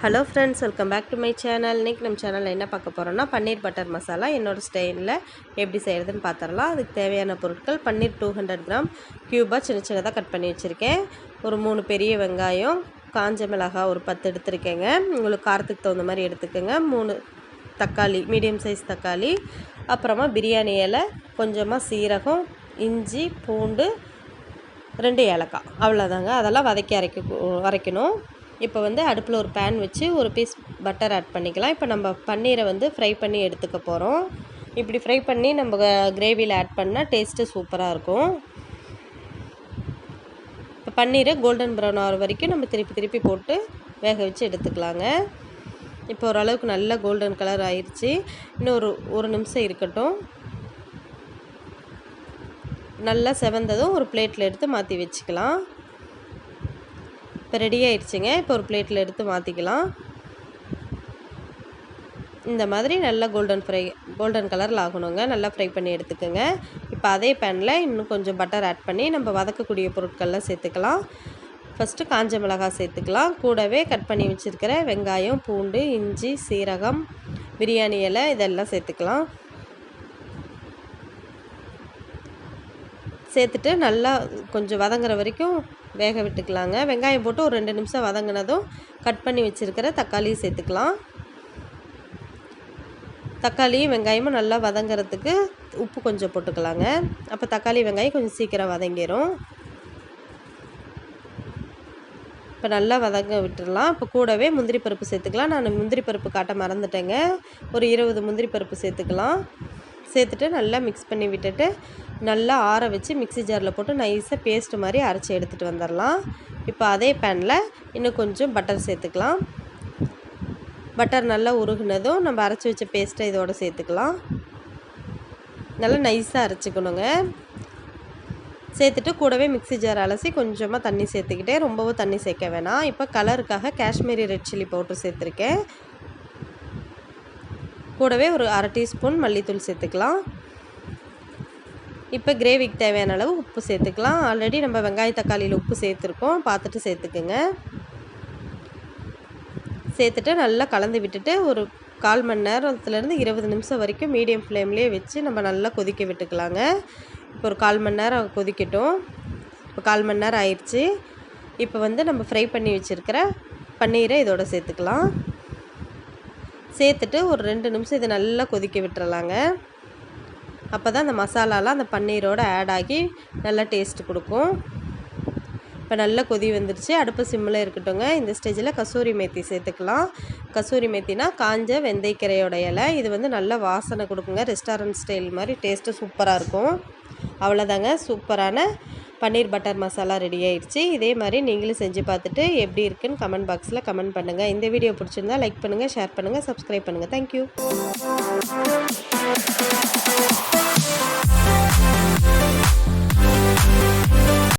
Hello friends, welcome back to my channel. இன்றைக்கி நம்ம சேனலில் என்ன பார்க்க போகிறோன்னா பன்னீர் பட்டர் மசாலா என்னோடய ஸ்டைலில் எப்படி செய்கிறதுன்னு பார்த்துடலாம். அதுக்கு தேவையான பொருட்கள்: பன்னீர் 200 கிராம் க்யூபாக சின்ன சின்னதாக கட் பண்ணி வச்சுருக்கேன். ஒரு 3 பெரிய வெங்காயம், காஞ்ச மிளகாய் ஒரு 10 எடுத்துருக்கேங்க. உங்களுக்கு காரத்துக்கு தகுந்த மாதிரி எடுத்துக்கோங்க. 3 தக்காளி, மீடியம் சைஸ் தக்காளி, அப்புறமா பிரியாணி இலை, கொஞ்சமாக சீரகம், இஞ்சி, பூண்டு, 2 ஏலக்காய், அவ்வளோதாங்க. அதெல்லாம் அரைக்கணும். இப்போ அடுப்பில் ஒரு பேன் வச்சு ஒரு பீஸ் பட்டர் ஆட் பண்ணிக்கலாம். இப்போ நம்ம பன்னீரை ஃப்ரை பண்ணி எடுத்துக்க போகிறோம். இப்படி ஃப்ரை பண்ணி நம்ம கிரேவியில் ஆட் பண்ணால் டேஸ்ட்டு சூப்பராக இருக்கும். இப்போ பன்னீரை கோல்டன் ப்ரௌன் ஆகிற வரைக்கும் நம்ம திருப்பி போட்டு வேக வச்சு எடுத்துக்கலாங்க. இப்போ ஓரளவுக்கு நல்ல கோல்டன் கலர் ஆயிடுச்சு. இன்னும் ஒரு நிமிஷம் இருக்கட்டும். நல்லா செவந்ததும் ஒரு பிளேட்டில் எடுத்து மாற்றி வச்சுக்கலாம். இப்போ ரெடி ஆயிடுச்சுங்க. இப்போ ஒரு பிளேட்டில் எடுத்து மாற்றிக்கலாம். இந்த மாதிரி நல்லா கோல்டன் கலரில் ஆகணுங்க. நல்லா ஃப்ரை பண்ணி எடுத்துக்கோங்க. இப்போ அதே பேனில் இன்னும் கொஞ்சம் பட்டர் ஆட் பண்ணி நம்ம வதக்கக்கூடிய பொருட்கள்லாம் சேர்த்துக்கலாம். ஃபஸ்ட்டு காஞ்ச மிளகாய் சேர்த்துக்கலாம். கூடவே கட் பண்ணி வச்சுருக்கிற வெங்காயம், பூண்டு, இஞ்சி, சீரகம், பிரியாணி இலை இதெல்லாம் சேர்த்துக்கலாம். சேர்த்துட்டு நல்லா கொஞ்சம் வதங்குற வரைக்கும் வேக விட்டுக்கலாங்க. வெங்காயம் போட்டு ஒரு 2 நிமிஷம் வதங்கினதும் கட் பண்ணி வச்சுருக்கிற தக்காளியும் சேர்த்துக்கலாம். தக்காளியும் வெங்காயமும் நல்லா வதங்கிறதுக்கு உப்பு கொஞ்சம் போட்டுக்கலாங்க. அப்போ தக்காளி வெங்காயம் கொஞ்சம் சீக்கிரம் வதங்கிடும். இப்போ நல்லா வதங்க விட்டுடலாம். இப்போ கூடவே முந்திரி பருப்பு சேர்த்துக்கலாம். நான் முந்திரி பருப்பு காட்ட மறந்துட்டேங்க. ஒரு 20 முந்திரி பருப்பு சேர்த்துக்கலாம். சேர்த்துட்டு நல்லா மிக்ஸ் பண்ணி விட்டுட்டு நல்லா ஆற வச்சு மிக்ஸி ஜாரில் போட்டு நைஸாக பேஸ்ட் மாதிரி அரைச்சி எடுத்துகிட்டு வந்துடலாம். இப்போ அதே பேனில் இன்னும் கொஞ்சம் பட்டர் சேர்த்துக்கலாம். பட்டர் நல்லா உருகுனதும் நம்ம அரைச்சி வச்ச பேஸ்ட்டை இதோடு சேர்த்துக்கலாம். நல்லா நைஸாக அரைச்சிக்கணுங்க. சேர்த்துட்டு கூடவே மிக்ஸி ஜார் அலசி கொஞ்சமாக தண்ணி சேர்த்துக்கிட்டே, ரொம்பவும் தண்ணி சேர்க்க வேணாம். இப்போ கலருக்காக காஷ்மீரி ரெட் சில்லி பவுடர் சேர்த்துருக்கேன். கூடவே ஒரு 1/2 டீஸ்பூன் மல்லித்தூள் சேர்த்துக்கலாம். இப்போ கிரேவிக்கு தேவையான அளவு உப்பு சேர்த்துக்கலாம். ஆல்ரெடி நம்ம வெங்காய தக்காளியில் உப்பு சேர்த்துருக்கோம், பார்த்துட்டு சேர்த்துக்குங்க. சேர்த்துட்டு நல்லா கலந்து விட்டுட்டு ஒரு 1/4 மணி நேரத்துலேருந்து 20 நிமிஷம் வரைக்கும் மீடியம் ஃப்ளேம்லேயே வச்சு நம்ம நல்லா கொதிக்க விட்டுக்கலாங்க. இப்போ ஒரு 1/4 மணி நேரம் கொதிக்கட்டும். இப்போ 1/4 மணி நேரம் ஆயிடுச்சு. இப்போ நம்ம ஃப்ரை பண்ணி வச்சுருக்கிற பன்னீரை இதோட சேர்த்துக்கலாம். சேர்த்துட்டு ஒரு 2 நிமிஷம் இதை நல்லா கொதிக்க விட்டுறலாங்க. அப்போ தான் அந்த மசாலாலாம் அந்த பன்னீரோடு ஆட் ஆகி நல்லா டேஸ்ட்டு கொடுக்கும். இப்போ நல்லா கொதி வந்துடுச்சு. அடுப்பு சிம்மில் இருக்கட்டுங்க. இந்த ஸ்டேஜில் கசூரி மேத்தி சேர்த்துக்கலாம். கசூரி மேத்தினா காஞ்ச வெந்தயக்கீரையோட இலை. இது நல்ல வாசனை கொடுக்குங்க. ரெஸ்டாரண்ட் ஸ்டைல் மாதிரி டேஸ்ட்டு சூப்பராக இருக்கும். அவ்வளோதாங்க, சூப்பரான பன்னீர் பட்டர் மசாலா ரெடி ஆயிடுச்சு. இதே மாதிரி நீங்களும் செஞ்சு பார்த்துட்டு எப்படி இருக்குன்னு கமெண்ட் பாக்ஸில் கமெண்ட் பண்ணுங்கள். இந்த வீடியோ பிடிச்சிருந்தா லைக் பண்ணுங்கள், ஷேர் பண்ணுங்கள், சப்ஸ்கிரைப் பண்ணுங்கள். தேங்க்யூ.